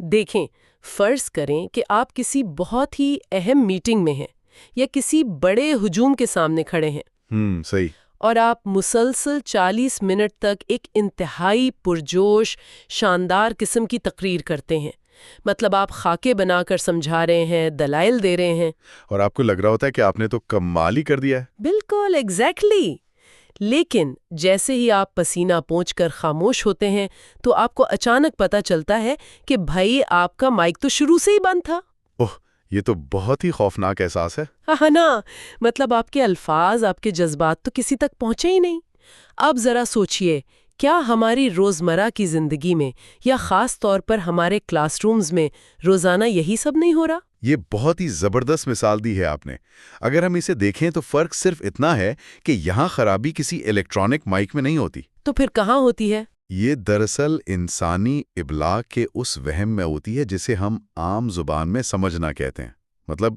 دیکھیں، فرض کریں کہ آپ کسی بہت ہی اہم میٹنگ میں ہیں یا کسی بڑے ہجوم کے سامنے کھڑے ہیں، صحیح۔ اور آپ مسلسل 40 منٹ تک ایک انتہائی پرجوش شاندار قسم کی تقریر کرتے ہیں۔ مطلب آپ خاکے بنا کر سمجھا رہے ہیں، دلائل دے رہے ہیں، اور آپ کو لگ رہا ہوتا ہے کہ آپ نے تو کمال ہی کر دیا ہے۔ بالکل ایگزیکٹلی۔ لیکن جیسے ہی آپ پسینہ پونچھ کر خاموش ہوتے ہیں تو آپ کو اچانک پتہ چلتا ہے کہ بھائی آپ کا مائک تو شروع سے ہی بند تھا۔ اوہ، یہ تو بہت ہی خوفناک احساس ہے۔ ہاں نا، مطلب آپ کے الفاظ، آپ کے جذبات تو کسی تک پہنچے ہی نہیں۔ اب ذرا سوچئے، کیا ہماری روزمرہ کی زندگی میں یا خاص طور پر ہمارے کلاس رومز میں روزانہ یہی سب نہیں ہو رہا؟ یہ بہت ہی زبردست مثال دی ہے آپ نے۔ اگر ہم اسے دیکھیں تو فرق صرف اتنا ہے کہ یہاں خرابی کسی الیکٹرانک مائک میں نہیں ہوتی۔ تو پھر کہاں ہوتی ہے؟ یہ دراصل انسانی ابلاغ کے اس وہم میں ہوتی ہے جسے ہم عام زبان میں سمجھنا کہتے ہیں۔ مطلب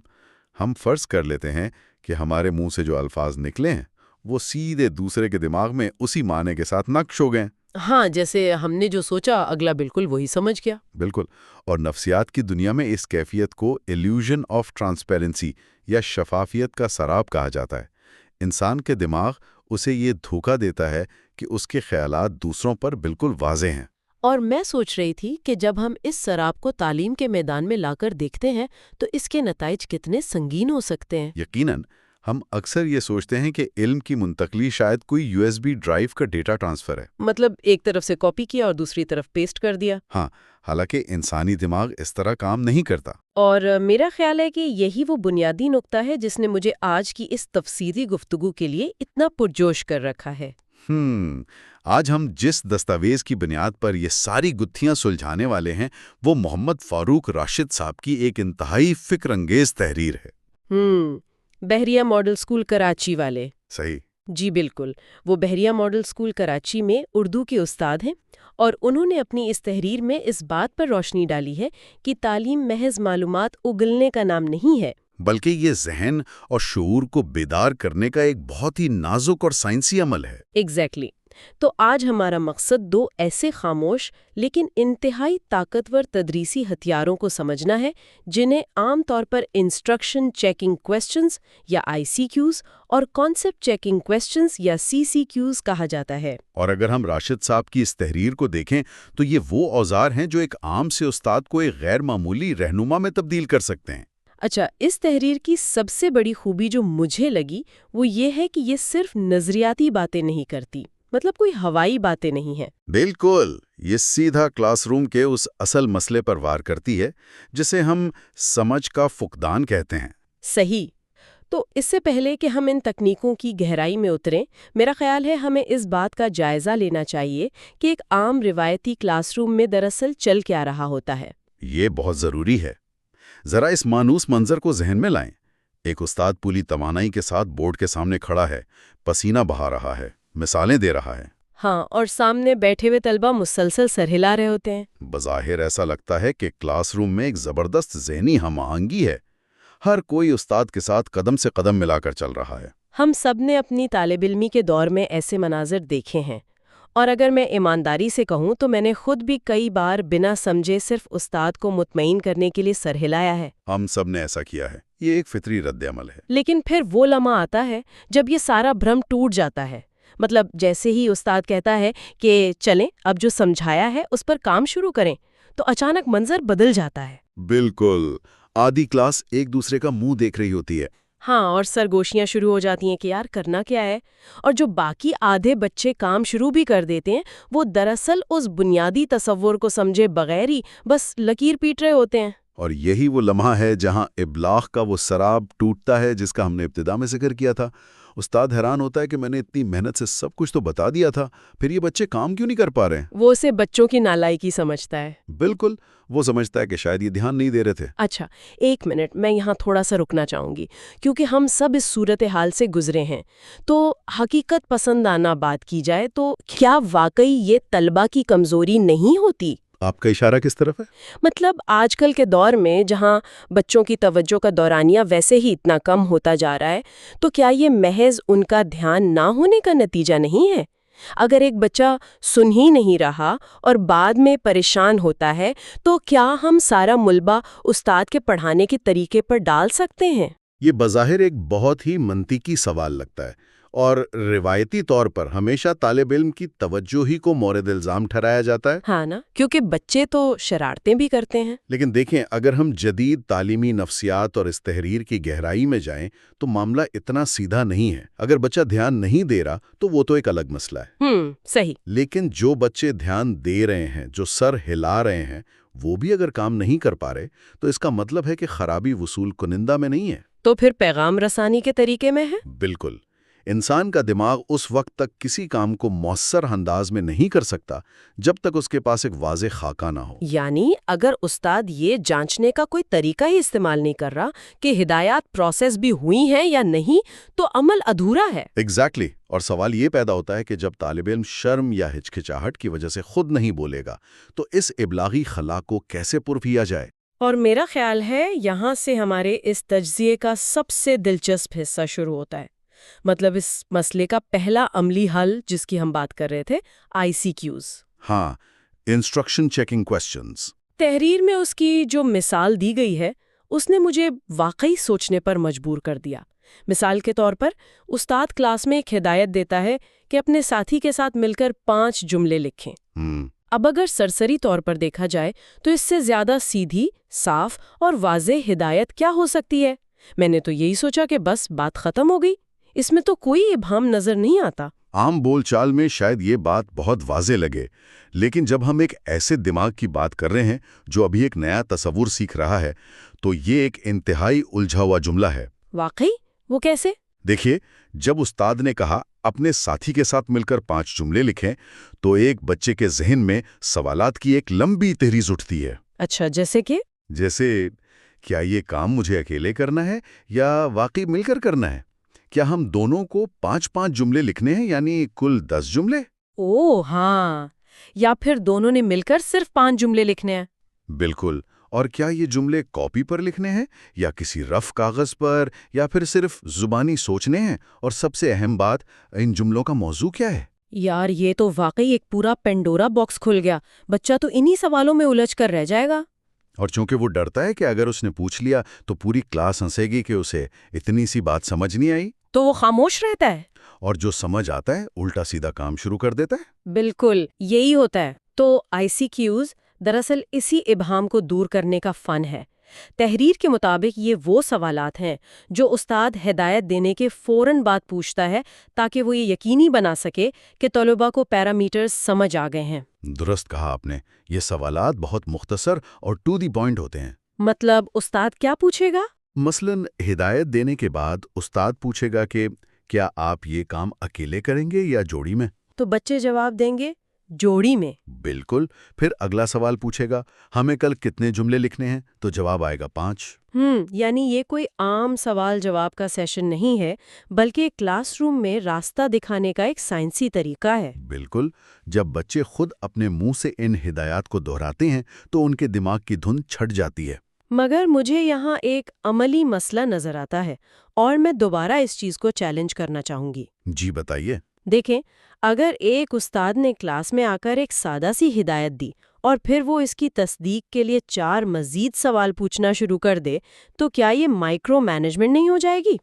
ہم فرض کر لیتے ہیں کہ ہمارے منہ سے جو الفاظ نکلے ہیں وہ سیدھے دوسرے کے دماغ میں اسی معنی کے ساتھ نقش ہو گئے۔ ہاں، جیسے ہم نے جو سوچا اگلا بالکل وہی سمجھ گیا۔ بالکل، اور نفسیات کی دنیا میں اس کیفیت کو ایلیوژن آف ٹرانسپیرنسی یا شفافیت کا سراب کہا جاتا ہے۔ انسان کے دماغ اسے یہ دھوکہ دیتا ہے کہ اس کے خیالات دوسروں پر بالکل واضح ہیں۔ اور میں سوچ رہی تھی کہ جب ہم اس سراب کو تعلیم کے میدان میں لا کر دیکھتے ہیں تو اس کے نتائج کتنے سنگین ہو سکتے ہیں۔ یقیناً، ہم اکثر یہ سوچتے ہیں کہ علم کی منتقلی شاید کوئی USB ڈرائیو کا ڈیٹا ٹرانسفر ہے۔ مطلب ایک طرف سے کاپی کیا اور دوسری طرف پیسٹ کر دیا۔ ہاں، حالانکہ انسانی دماغ اس طرح کام نہیں کرتا۔ اور میرا خیال ہے کہ یہی وہ بنیادی نقطہ ہے جس نے مجھے آج کی اس تفصیلی گفتگو کے لیے اتنا پرجوش کر رکھا ہے۔ آج ہم جس دستاویز کی بنیاد پر یہ ساری گتھیاں سلجھانے والے ہیں وہ محمد فاروق راشد صاحب کی ایک انتہائی فکر انگیز تحریر ہے۔ بحریہ ماڈل سکول کراچی والے۔ صحیح۔ جی بالکل، وہ بحریہ ماڈل سکول کراچی میں اردو کے استاد ہیں، اور انہوں نے اپنی اس تحریر میں اس بات پر روشنی ڈالی ہے کہ تعلیم محض معلومات اگلنے کا نام نہیں ہے، بلکہ یہ ذہن اور شعور کو بیدار کرنے کا ایک بہت ہی نازک اور سائنسی عمل ہے۔ ایگزیکٹلی۔ تو آج ہمارا مقصد دو ایسے خاموش لیکن انتہائی طاقتور تدریسی ہتھیاروں کو سمجھنا ہے جنہیں عام طور پر انسٹرکشن چیکنگ کویسچنز یا ICQs اور کانسیپٹ چیکنگ کویسچنز یا CCQs کہا جاتا ہے۔ اور اگر ہم راشد صاحب کی اس تحریر کو دیکھیں تو یہ وہ اوزار ہیں جو ایک عام سے استاد کو ایک غیر معمولی رہنما میں تبدیل کر سکتے ہیں۔ اچھا، اس تحریر کی سب سے بڑی خوبی جو مجھے لگی وہ یہ ہے کہ یہ صرف نظریاتی باتیں نہیں کرتی، مطلب کوئی ہوائی باتیں نہیں ہیں۔ بالکل، یہ سیدھا کلاس روم کے اس اصل مسئلے پر وار کرتی ہے جسے ہم سمجھ کا فقدان کہتے ہیں۔ صحیح۔ تو اس سے پہلے کہ ہم ان تکنیکوں کی گہرائی میں اتریں، میرا خیال ہے ہمیں اس بات کا جائزہ لینا چاہیے کہ ایک عام روایتی کلاس روم میں دراصل چل کیا رہا ہوتا ہے۔ یہ بہت ضروری ہے۔ ذرا اس مانوس منظر کو ذہن میں لائیں۔ ایک استاد پوری توانائی کے ساتھ بورڈ کے سامنے کھڑا ہے، پسینہ بہا رہا ہے، مثالیں دے رہا ہے۔ ہاں، اور سامنے بیٹھے ہوئے طلبہ مسلسل سر ہلا رہے ہوتے ہیں۔ بظاہر ایسا لگتا ہے کہ کلاس روم میں ایک زبردست ذہنی ہم آہنگی ہے۔ ہر کوئی استاد کے ساتھ قدم سے قدم ملا کر چل رہا ہے۔ ہم سب نے اپنی طالب علمی کے دور میں ایسے مناظر دیکھے ہیں، اور اگر میں ایمانداری سے کہوں تو میں نے خود بھی کئی بار بنا سمجھے صرف استاد کو مطمئن کرنے کے لیے سر ہلایا ہے۔ ہم سب نے ایسا کیا ہے، یہ ایک فطری رد عمل ہے۔ لیکن پھر وہ لمحہ آتا ہے جب یہ سارا بھرم ٹوٹ جاتا ہے۔ مطلب جیسے ہی استاد کہتا ہے کہ چلیں اب جو سمجھایا ہے اس پر کام شروع کریں، تو اچانک منظر بدل جاتا ہے۔ بالکل، آدھی کلاس ایک دوسرے کا منہ دیکھ رہی ہوتی ہے۔ ہاں، اور سرگوشیاں شروع ہو جاتی ہیں کہ یار کرنا کیا ہے، اور جو باقی آدھے بچے کام شروع بھی کر دیتے ہیں وہ دراصل اس بنیادی تصور کو سمجھے بغیر ہی بس لکیر پیٹ رہے ہوتے ہیں۔ اور یہی وہ لمحہ ہے جہاں ابلاغ کا وہ سراب ٹوٹتا ہے جس کا ہم نے ابتدا میں ذکر کیا تھا۔ استاد حیران ہوتا ہے کہ میں نے اتنی محنت سے سب کچھ تو بتا دیا تھا، پھر یہ بچے کام کیوں نہیں کر پا رہے ہیں؟ وہ اسے بچوں کی نالائکی سمجھتا ہے۔ بالکل، وہ سمجھتا ہے کہ شاید یہ دھیان نہیں دے رہے تھے۔ اچھا، ایک منٹ، میں یہاں تھوڑا سا رکنا چاہوں گی کیونکہ ہم سب اس صورتحال سے گزرے ہیں۔ تو حقیقت پسندانہ بات کی جائے تو کیا واقعی یہ طلبہ کی کمزوری نہیں ہوتی؟ آپ کا اشارہ کس طرف ہے؟ مطلب آج کل کے دور میں جہاں بچوں کی توجہ کا دورانیہ ویسے ہی اتنا کم ہوتا جا رہا ہے، تو کیا یہ محض ان کا دھیان نہ ہونے کا نتیجہ نہیں ہے؟ اگر ایک بچہ سن ہی نہیں رہا اور بعد میں پریشان ہوتا ہے تو کیا ہم سارا ملبہ استاد کے پڑھانے کے طریقے پر ڈال سکتے ہیں؟ یہ بظاہر ایک بہت ہی منطقی سوال لگتا ہے، اور روایتی طور پر ہمیشہ طالب علم کی توجہ ہی کو مورد الزام ٹھہرایا جاتا ہے۔ ہاں نا، کیونکہ بچے تو شرارتیں بھی کرتے ہیں۔ لیکن دیکھیں، اگر ہم جدید تعلیمی نفسیات اور اس تحریر کی گہرائی میں جائیں تو معاملہ اتنا سیدھا نہیں ہے۔ اگر بچہ دھیان نہیں دے رہا تو وہ تو ایک الگ مسئلہ ہے۔ صحیح۔ لیکن جو بچے دھیان دے رہے ہیں، جو سر ہلا رہے ہیں، وہ بھی اگر کام نہیں کر پا رہے تو اس کا مطلب ہے کہ خرابی وصول کنندہ میں نہیں ہے۔ تو پھر پیغام رسانی کے طریقے میں ہے؟ بالکل۔ انسان کا دماغ اس وقت تک کسی کام کو مؤثر انداز میں نہیں کر سکتا جب تک اس کے پاس ایک واضح خاکہ نہ ہو۔ یعنی اگر استاد یہ جانچنے کا کوئی طریقہ ہی استعمال نہیں کر رہا کہ ہدایات پروسیس بھی ہوئی ہیں یا نہیں تو عمل ادھورا ہے۔ ایگزیکٹلی۔ اور سوال یہ پیدا ہوتا ہے کہ جب طالب علم شرم یا ہچکچاہٹ کی وجہ سے خود نہیں بولے گا تو اس ابلاغی خلا کو کیسے پر کیا جائے؟ اور میرا خیال ہے یہاں سے ہمارے اس تجزیے کا سب سے دلچسپ حصہ شروع ہوتا ہے۔ مطلب اس مسئلے کا پہلا عملی حل جس کی ہم بات کر رہے تھے، ICQs۔ ہاں، انسٹرکشن چیکنگ کوسچنز۔ تحریر میں اس کی جو مثال دی گئی ہے اس نے مجھے واقعی سوچنے پر مجبور کر دیا۔ مثال کے طور پر استاد کلاس میں ایک ہدایت دیتا ہے کہ اپنے ساتھی کے ساتھ مل کر 5 جملے لکھیں۔ اب اگر سرسری طور پر دیکھا جائے تو اس سے زیادہ سیدھی، صاف اور واضح ہدایت کیا ہو سکتی ہے؟ میں نے تو یہی سوچا کہ بس بات ختم ہو گئی، اس میں تو کوئی ابہام نظر نہیں آتا۔ عام بول چال میں شاید یہ بات بہت واضح لگے، لیکن جب ہم ایک ایسے دماغ کی بات کر رہے ہیں جو ابھی ایک نیا تصور سیکھ رہا ہے تو یہ ایک انتہائی الجھا ہوا جملہ ہے۔ واقعی؟ وہ کیسے؟ دیکھیے، جب استاد نے کہا اپنے ساتھی کے ساتھ مل کر 5 جملے لکھیں تو ایک بچے کے ذہن میں سوالات کی ایک لمبی تہریز اٹھتی ہے۔ اچھا، جیسے کہ؟ جیسے، کیا یہ کام مجھے اکیلے کرنا ہے یا واقعی مل کر کرنا ہے؟ کیا ہم دونوں کو 5 جملے لکھنے ہیں، یعنی کل 10 جملے؟ ہاں، یا پھر دونوں نے مل کر صرف 5 جملے لکھنے ہیں؟ بالکل۔ اور کیا یہ جملے کاپی پر لکھنے ہیں یا کسی رف کاغذ پر، یا پھر صرف زبانی سوچنے ہیں؟ اور سب سے اہم بات، ان جملوں کا موضوع کیا ہے؟ یار، یہ تو واقعی ایک پورا پینڈورا باکس کھل گیا۔ بچہ تو انہی سوالوں میں الجھ کر رہ جائے گا۔ اور چونکہ وہ ڈرتا ہے کہ اگر اس نے پوچھ لیا تو پوری کلاس ہنسے گی کہ اسے اتنی سی بات سمجھ نہیں آئی، تو وہ خاموش رہتا ہے، اور جو سمجھ آتا ہے الٹا سیدھا کام شروع کر دیتا ہے۔ بالکل یہی ہوتا ہے۔ تو ICQs دراصل اسی ابہام کو دور کرنے کا فن ہے۔ تحریر کے مطابق یہ وہ سوالات ہیں جو استاد ہدایت دینے کے فوراً بعد پوچھتا ہے تاکہ وہ یہ یقینی بنا سکے کہ طلباء کو پیرامیٹرز سمجھ آ گئے ہیں۔ درست کہا آپ نے، یہ سوالات بہت مختصر اور ٹو دی پوائنٹ ہوتے ہیں۔ مطلب استاد کیا پوچھے گا؟ مثلاً ہدایت دینے کے بعد استاد پوچھے گا کہ کیا آپ یہ کام اکیلے کریں گے یا جوڑی میں؟ تو بچے جواب دیں گے جوڑی میں۔ بالکل۔ پھر اگلا سوال پوچھے گا، ہمیں کل کتنے جملے لکھنے ہیں؟ تو جواب آئے گا 5۔ یعنی یہ کوئی عام سوال جواب کا سیشن نہیں ہے، بلکہ ایک کلاس روم میں راستہ دکھانے کا ایک سائنسی طریقہ ہے۔ بالکل۔ جب بچے خود اپنے منہ سے ان ہدایات کو دہراتے ہیں تو ان کے دماغ کی دھن چھٹ جاتی ہے۔ مگر مجھے یہاں ایک عملی مسئلہ نظر آتا ہے اور میں دوبارہ اس چیز کو چیلنج کرنا چاہوں گی۔ جی بتائیے۔ دیکھیں، اگر ایک استاد نے کلاس میں آ کر ایک سادہ سی ہدایت دی اور پھر وہ اس کی تصدیق کے لیے 4 مزید سوال پوچھنا شروع کر دے تو کیا یہ مائکرو مینجمنٹ نہیں ہو جائے گی؟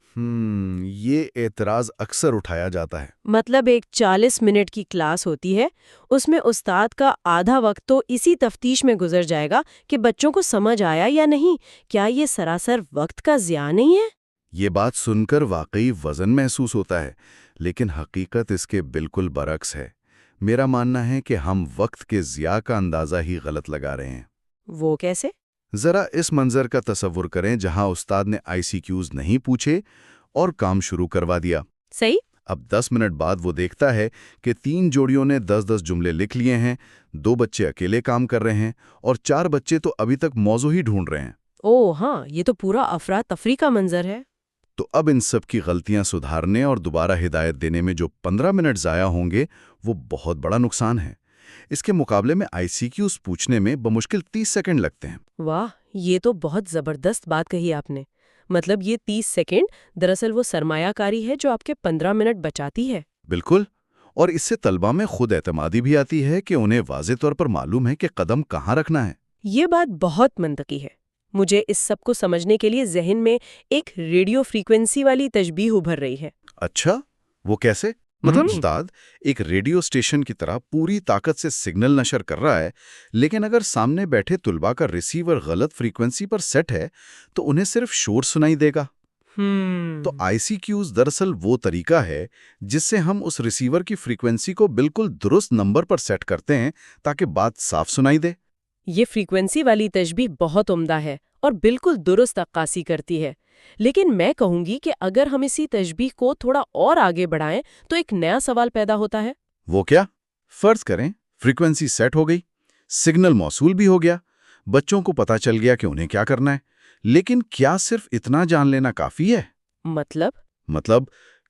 یہ اعتراض اکثر اٹھایا جاتا ہے۔ مطلب ایک 40 منٹ کی کلاس ہوتی ہے، اس میں استاد کا آدھا وقت تو اسی تفتیش میں گزر جائے گا کہ بچوں کو سمجھ آیا یا نہیں۔ کیا یہ سراسر وقت کا ضیاع نہیں ہے؟ یہ بات سن کر واقعی وزن محسوس ہوتا ہے، لیکن حقیقت اس کے بالکل برعکس ہے۔ میرا ماننا ہے کہ ہم وقت کے ضیاع کا اندازہ ہی غلط لگا رہے ہیں۔ وہ کیسے؟ ذرا اس منظر کا تصور کریں جہاں استاد نے ICQs نہیں پوچھے اور کام شروع کروا دیا۔ صحیح۔ اب 10 منٹ بعد وہ دیکھتا ہے کہ 3 جوڑیوں نے 10-10 جملے لکھ لیے ہیں، 2 بچے اکیلے کام کر رہے ہیں اور 4 بچے تو ابھی تک موضوع ہی ڈھونڈ رہے ہیں۔ ہاں، یہ تو پورا افراتفری کا منظر ہے۔ تو اب ان سب کی غلطیاں سدھارنے اور دوبارہ ہدایت دینے میں جو 15 منٹ ضائع ہوں گے وہ بہت بڑا نقصان ہے۔ اس کے مقابلے میں ICQs پوچھنے میں بمشکل 30 سیکنڈ لگتے ہیں۔ واہ، یہ تو بہت زبردست بات کہی آپ نے۔ مطلب یہ 30 سیکنڈ دراصل وہ سرمایہ کاری ہے جو آپ کے 15 منٹ بچاتی ہے۔ بالکل۔ اور اس سے طلبہ میں خود اعتمادی بھی آتی ہے کہ انہیں واضح طور پر معلوم ہے کہ قدم کہاں رکھنا ہے۔ یہ بات بہت منطقی ہے۔ مجھے اس سب کو سمجھنے کے لیے ذہن میں ایک ریڈیو فریکوینسی والی تشبیہ ابھر رہی ہے۔ اچھا، وہ کیسے؟ مطلب استاد ایک ریڈیو اسٹیشن کی طرح پوری طاقت سے سگنل نشر کر رہا ہے، لیکن اگر سامنے بیٹھے طلباء کا ریسیور غلط فریکوینسی پر سیٹ ہے تو انہیں صرف شور سنائی دے گا۔ تو آئی سی کیوز دراصل وہ طریقہ ہے جس سے ہم اس ریسیور کی فریکوینسی کو بالکل درست نمبر پر سیٹ کرتے ہیں تاکہ بات صاف سنائی دے۔ یہ فریکوینسی والی تشبیہ بہت عمدہ ہے اور بالکل درست عکاسی کرتی ہے، لیکن میں کہوں گی کہ اگر ہم اسی تشبیہ کو تھوڑا اور آگے بڑھائیں تو ایک نیا سوال پیدا ہوتا ہے۔ وہ کیا؟ فرض کریں فریکوینسی سیٹ ہو گئی، سگنل موصول بھی ہو گیا، بچوں کو پتا چل گیا کہ انہیں کیا کرنا ہے، لیکن کیا صرف اتنا جان لینا کافی ہے؟ مطلب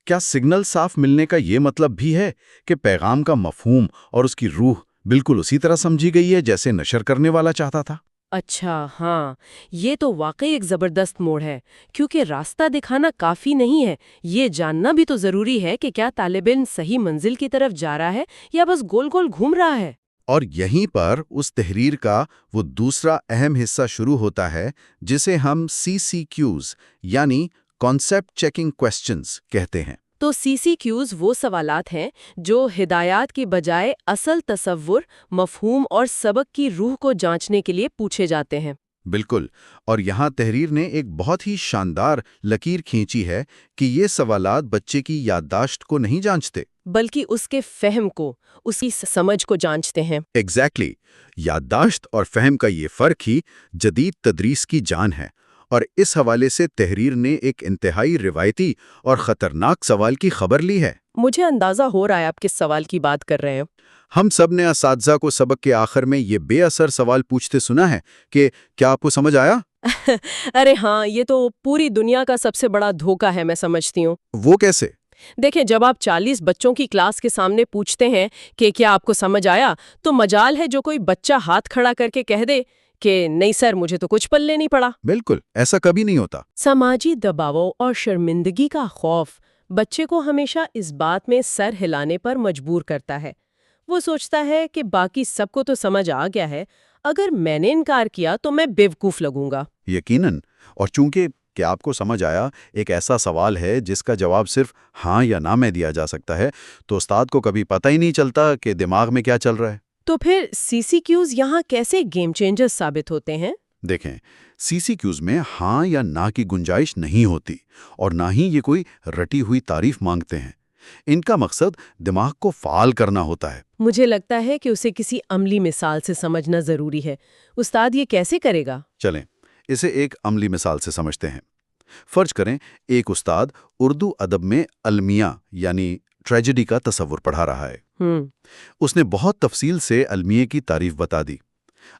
کیا سگنل صاف ملنے کا یہ مطلب بھی ہے کہ پیغام کا مفہوم اور اس کی روح بالکل اسی طرح سمجھی گئی ہے جیسے نشر کرنے والا چاہتا تھا؟ اچھا، ہاں، یہ تو واقعی ایک زبردست موڑ ہے، کیونکہ راستہ دکھانا کافی نہیں ہے، یہ جاننا بھی تو ضروری ہے کہ کیا طالب علم صحیح منزل کی طرف جا رہا ہے یا بس گول گول گھوم رہا ہے۔ اور یہیں پر اس تحریر کا وہ دوسرا اہم حصہ شروع ہوتا ہے جسے ہم سی سی کیوز یعنی کانسیپٹ چیکنگ کوسچنز کہتے ہیں۔ تو سی سی کیوز وہ سوالات ہیں جو ہدایات کی بجائے اصل تصور، مفہوم اور سبق کی روح کو جانچنے کے لیے پوچھے جاتے ہیں۔ بالکل، اور یہاں تحریر نے ایک بہت ہی شاندار لکیر کھینچی ہے کہ یہ سوالات بچے کی یادداشت کو نہیں جانچتے بلکہ اس کے فہم کو، اس کی سمجھ کو جانچتے ہیں۔ ایگزیکٹلی، یادداشت اور فہم کا یہ فرق ہی جدید تدریس کی جان ہے، اور اس حوالے سے تحریر نے ایک انتہائی روایتی اور خطرناک سوال کی خبر لی ہے۔ مجھے اندازہ ہو رہا ہے آپ کس سوال کی بات کر رہے ہیں۔ ہم سب نے اساتذہ کو سبق کے آخر میں یہ بے اثر سوال پوچھتے سنا ہے کہ کیا آپ کو سمجھ آیا؟ ارے ہاں، یہ تو پوری دنیا کا سب سے بڑا دھوکہ ہے، میں سمجھتی ہوں۔ وہ کیسے؟ دیکھیں، جب آپ 40 بچوں کی کلاس کے سامنے پوچھتے ہیں کہ کیا آپ کو سمجھ آیا، تو مجال ہے جو کوئی بچہ ہاتھ کھڑا کر کے کہہ دے کہ نہیں سر، مجھے تو کچھ پلے نہیں پڑا۔ بالکل، ایسا کبھی نہیں ہوتا۔ سماجی دباؤ اور شرمندگی کا خوف بچے کو ہمیشہ اس بات میں سر ہلانے پر مجبور کرتا ہے۔ وہ سوچتا ہے کہ باقی سب کو تو سمجھ آ گیا ہے، اگر میں نے انکار کیا تو میں بیوقوف لگوں گا۔ یقیناً، اور چونکہ کہ آپ کو سمجھ آیا ایک ایسا سوال ہے جس کا جواب صرف ہاں یا نہ میں دیا جا سکتا ہے، تو استاد کو کبھی پتہ ہی نہیں چلتا کہ دماغ میں کیا چل رہا ہے۔ تو پھر سی سی کیوز یہاں کیسے گیم چینجر ثابت ہوتے ہیں؟ دیکھیں، سی سی کیوز میں ہاں یا نہ کی گنجائش نہیں ہوتی، اور نہ ہی یہ کوئی رٹی ہوئی تعریف مانگتے ہیں۔ ان کا مقصد دماغ کو فعال کرنا ہوتا ہے۔ مجھے لگتا ہے کہ اسے کسی عملی مثال سے سمجھنا ضروری ہے۔ استاد یہ کیسے کرے گا؟ چلیں اسے ایک عملی مثال سے سمجھتے ہیں۔ فرض کریں ایک استاد اردو ادب میں المیہ یعنی ٹریجڈی کا تصور پڑھا رہا ہے۔ اس نے بہت تفصیل سے المیہ کی تعریف بتا دی۔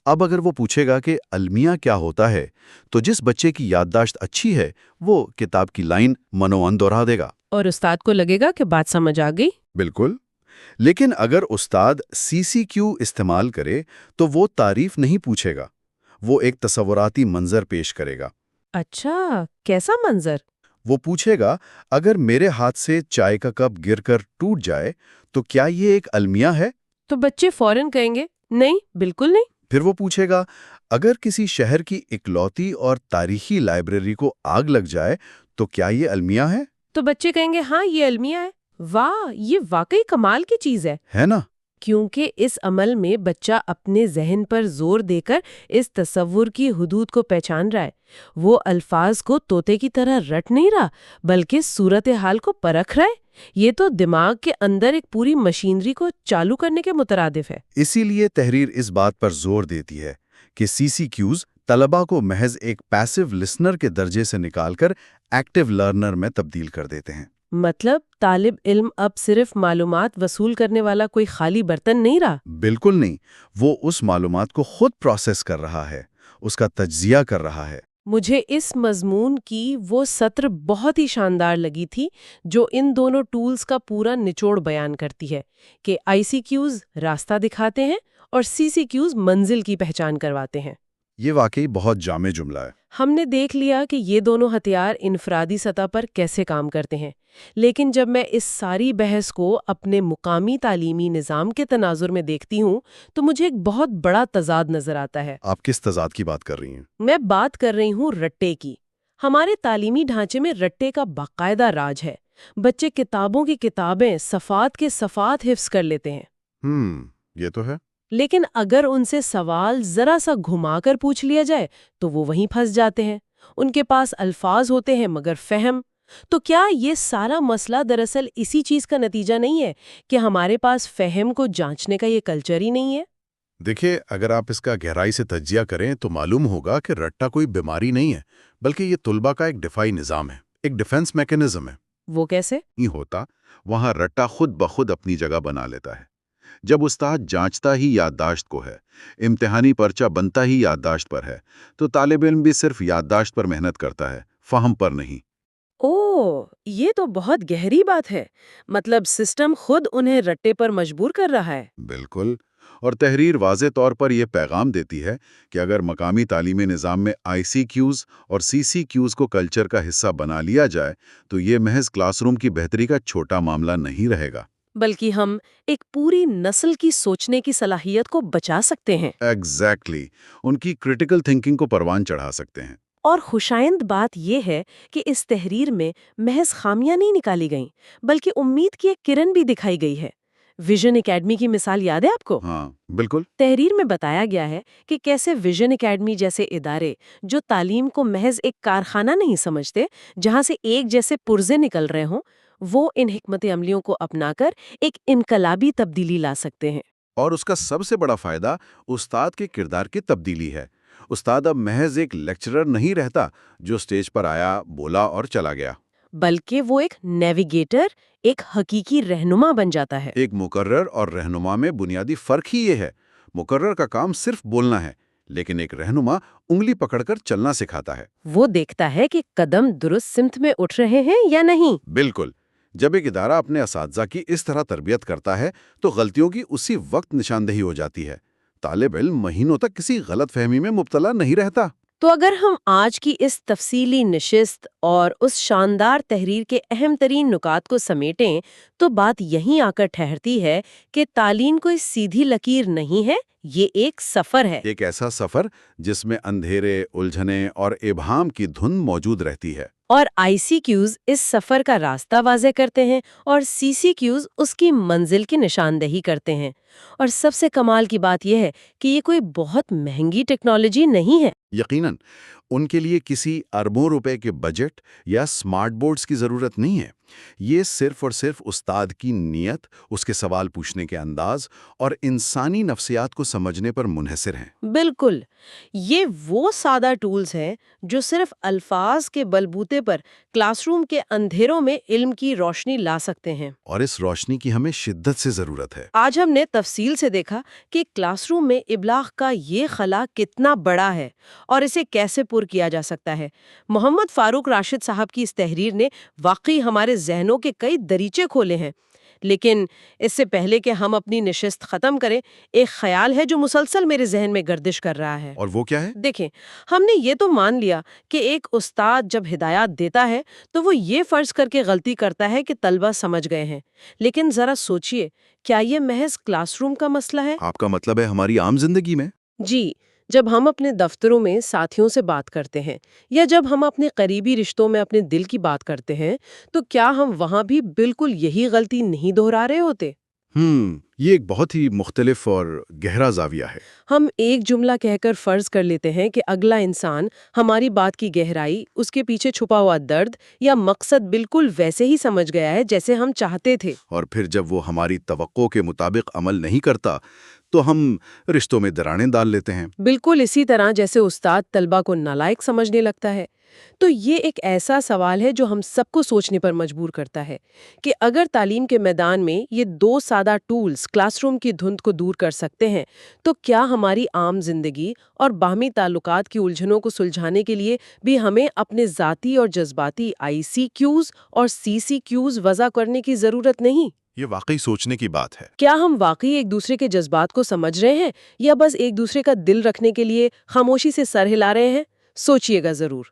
اب اگر وہ پوچھے گا کہ المیہ کیا ہوتا ہے، تو جس بچے کی یادداشت اچھی ہے وہ کتاب کی لائن منوان دہرا دے گا، اور استاد کو لگے گا کہ بات سمجھ آ گئی۔ بالکل۔ لیکن اگر استاد سی سی کیو استعمال کرے تو وہ تعریف نہیں پوچھے گا، وہ ایک تصوراتی منظر پیش کرے گا۔ اچھا، کیسا منظر؟ وہ پوچھے گا اگر میرے ہاتھ سے چائے کا کپ گر کر ٹوٹ جائے تو کیا یہ ایک المیہ ہے؟ تو بچے فوراً کہیں گے نہیں، بالکل نہیں۔ پھر وہ پوچھے گا اگر کسی شہر کی اکلوتی اور تاریخی لائبریری کو آگ لگ جائے تو کیا یہ المیہ ہے؟ تو بچے کہیں گے ہاں، یہ المیہ ہے۔ واہ، یہ واقعی کمال کی چیز ہے نا؟ کیونکہ اس عمل میں بچہ اپنے ذہن پر زور دے کر اس تصور کی حدود کو پہچان رہا ہے۔ وہ الفاظ کو طوطے کی طرح رٹ نہیں رہا، بلکہ صورتحال کو پرکھ رہا ہے۔ یہ تو دماغ کے اندر ایک پوری مشینری کو چالو کرنے کے مترادف ہے۔ اسی لیے تحریر اس بات پر زور دیتی ہے کہ سی سی کیوز طلباء کو محض ایک پیسو لسنر کے درجے سے نکال کر ایکٹیو لرنر میں تبدیل کر دیتے ہیں۔ مطلب طالب علم اب صرف معلومات وصول کرنے والا کوئی خالی برتن نہیں رہا۔ بالکل نہیں، وہ اس معلومات کو خود پروسیس کر رہا ہے، اس کا تجزیہ کر رہا ہے۔ مجھے اس مضمون کی وہ سطر بہت ہی شاندار لگی تھی جو ان دونوں ٹولز کا پورا نچوڑ بیان کرتی ہے کہ آئی سی کیوز راستہ دکھاتے ہیں اور سی سی کیوز منزل کی پہچان کرواتے ہیں۔ یہ واقعی بہت جامع جملہ ہے۔ ہم نے دیکھ لیا کہ یہ دونوں ہتھیار انفرادی سطح پر کیسے کام کرتے ہیں، لیکن جب میں اس ساری بحث کو اپنے مقامی تعلیمی نظام کے تناظر میں دیکھتی ہوں تو مجھے ایک بہت بڑا تضاد نظر آتا ہے۔ آپ کس تضاد کی بات کر رہی ہیں؟ میں بات کر رہی ہوں رٹے کی۔ ہمارے تعلیمی ڈھانچے میں رٹے کا باقاعدہ راج ہے۔ بچے کتابوں کی کتابیں صفحات کے صفحات حفظ کر لیتے ہیں۔ یہ تو ہے۔ لیکن اگر ان سے سوال ذرا سا گھما کر پوچھ لیا جائے تو وہ وہیں پھنس جاتے ہیں۔ ان کے پاس الفاظ ہوتے ہیں مگر فہم۔ تو کیا یہ سارا مسئلہ دراصل اسی چیز کا نتیجہ نہیں ہے کہ ہمارے پاس فہم کو جانچنے کا یہ کلچر ہی نہیں ہے؟ دیکھیں، اگر آپ اس کا گہرائی سے تجزیہ کریں تو معلوم ہوگا کہ رٹا کوئی بیماری نہیں ہے، بلکہ یہ طلبہ کا ایک دفاعی نظام ہے، ایک ڈیفنس میکینزم ہے۔ وہ کیسے؟ نہیں ہوتا، وہاں رٹا خود بخود اپنی جگہ بنا لیتا ہے۔ جب استاد جانچتا ہی یادداشت کو ہے، امتحانی پرچہ بنتا ہی یادداشت پر ہے، تو طالب علم بھی صرف یادداشت پر محنت کرتا ہے، فہم پر نہیں۔ اوہ، یہ تو بہت گہری بات ہے۔ مطلب سسٹم خود انہیں رٹے پر مجبور کر رہا ہے۔ بالکل، اور تحریر واضح طور پر یہ پیغام دیتی ہے کہ اگر مقامی تعلیمی نظام میں آئی سی کیوز اور سی سی کیوز کو کلچر کا حصہ بنا لیا جائے تو یہ محض کلاس روم کی بہتری کا چھوٹا معاملہ نہیں رہے گا، بلکہ ہم ایک پوری نسل کی سوچنے کی صلاحیت کو بچا سکتے ہیں۔ ایگزیکٹلی، ان کی کریٹیکل تھنکنگ کو پروان چڑھا سکتے ہیں۔ اور خوشائند بات یہ ہے کہ اس تحریر میں محض خامیاں نہیں نکالی گئیں، بلکہ امید کی ایک کرن بھی دکھائی گئی ہے۔ ویژن اکیڈمی کی مثال یاد ہے آپ کو؟ ہاں، بالکل۔ تحریر میں بتایا گیا ہے کہ کیسے ویژن اکیڈمی جیسے ادارے جو تعلیم کو محض ایک کارخانہ نہیں سمجھتے جہاں سے ایک جیسے پرزے نکل رہے ہوں، وہ ان حکمت عملیوں کو اپنا کر ایک انقلابی تبدیلی لا سکتے ہیں۔ اور اس کا سب سے بڑا فائدہ استاد کے کردار کی تبدیلی ہے۔ استاد اب محض ایک لیکچرر نہیں رہتا جو سٹیج پر آیا، بولا اور چلا گیا۔ بلکہ وہ ایک نیویگیٹر، ایک حقیقی رہنما بن جاتا ہے۔ ایک مقرر اور رہنما میں بنیادی فرق ہی یہ ہے، مقرر کا کام صرف بولنا ہے، لیکن ایک رہنما انگلی پکڑ کر چلنا سکھاتا ہے۔ وہ دیکھتا ہے کہ قدم درست سمت میں اٹھ رہے ہیں یا نہیں۔ بالکل، جب ایک ادارہ اپنے اساتذہ کی اس طرح تربیت کرتا ہے تو غلطیوں کی اسی وقت نشاندہی ہو جاتی ہے۔ طالب علم مہینوں تک کسی غلط فہمی میں مبتلا نہیں رہتا۔ تو اگر ہم آج کی اس تفصیلی نشست اور اس شاندار تحریر کے اہم ترین نکات کو سمیٹیں تو بات یہیں آ کر ٹھہرتی ہے کہ تعلیم کوئی سیدھی لکیر نہیں ہے، یہ ایک سفر ہے۔ ایک ایسا سفر جس میں اندھیرے، الجھنیں اور ابہام کی دھند موجود رہتی ہے۔ اور آئی سی کیوز اس سفر کا راستہ واضح کرتے ہیں اور سی سی کیوز اس کی منزل کی نشاندہی کرتے ہیں۔ اور سب سے کمال کی بات یہ ہے کہ یہ کوئی بہت مہنگی ٹیکنالوجی نہیں ہے۔ یقیناً ان کے لیے کسی اربوں روپے کے بجٹ یا سمارٹ بورڈز کی ضرورت نہیں ہے۔ یہ صرف اور صرف استاد کی نیت، اس کے سوال پوچھنے کے انداز اور انسانی نفسیات کو سمجھنے پر منحصر ہیں۔ بالکل، یہ وہ سادہ ٹولز ہیں جو صرف الفاظ کے بلبوتے پر کلاس روم کے اندھیروں میں علم کی روشنی لا سکتے ہیں۔ اور اس روشنی کی ہمیں شدت سے ضرورت ہے۔ آج ہم نے تفصیل سے دیکھا کہ کلاس روم میں ابلاغ کا یہ خلا کتنا بڑا ہے اور اسے کیسے پر کیا جا سکتا ہے۔ محمد فاروق راشد صاحب کی اس تحریر نے واقعی ہمارے ذہنوں کے کئی دریچے کھولے ہیں۔ لیکن اس سے پہلے کہ ہم اپنی نشست ختم کریں، ایک خیال ہے جو مسلسل میرے ذہن میں گردش کر رہا ہے۔ اور وہ کیا ہے؟ دیکھیں، ہم نے یہ تو مان لیا کہ ایک استاد جب ہدایات دیتا ہے تو وہ یہ فرض کر کے غلطی کرتا ہے کہ طلبہ سمجھ گئے ہیں، لیکن ذرا سوچئے، کیا یہ محض کلاس روم کا مسئلہ ہے؟ آپ کا مطلب ہے ہماری عام زندگی میں؟ جی، جب ہم اپنے دفتروں میں ساتھیوں سے بات کرتے ہیں یا جب ہم اپنے قریبی رشتوں میں اپنے دل کی بات کرتے ہیں تو کیا ہم وہاں بھی بالکل یہی غلطی نہیں دہرا رہے ہوتے؟ یہ ایک بہت ہی مختلف اور گہرا زاویہ ہے۔ ہم ایک جملہ کہہ کر فرض کر لیتے ہیں کہ اگلا انسان ہماری بات کی گہرائی، اس کے پیچھے چھپا ہوا درد یا مقصد بالکل ویسے ہی سمجھ گیا ہے جیسے ہم چاہتے تھے۔ اور پھر جب وہ ہماری توقع کے مطابق عمل نہیں کرتا تو ہم رشتوں میں دراڑیں ڈال لیتے ہیں۔ بالکل اسی طرح جیسے استاد طلبہ کو نالائق سمجھنے لگتا ہے۔ تو یہ ایک ایسا سوال ہے جو ہم سب کو سوچنے پر مجبور کرتا ہے کہ اگر تعلیم کے میدان میں یہ دو سادہ ٹولز کلاس روم کی دھند کو دور کر سکتے ہیں تو کیا ہماری عام زندگی اور باہمی تعلقات کی الجھنوں کو سلجھانے کے لیے بھی ہمیں اپنے ذاتی اور جذباتی آئی سی کیوز اور سی سی کیوز وضع کرنے کی ضرورت نہیں؟ یہ واقعی سوچنے کی بات ہے۔ کیا ہم واقعی ایک دوسرے کے جذبات کو سمجھ رہے ہیں یا بس ایک دوسرے کا دل رکھنے کے لیے خاموشی سے سر ہلا رہے ہیں؟ سوچئے گا ضرور۔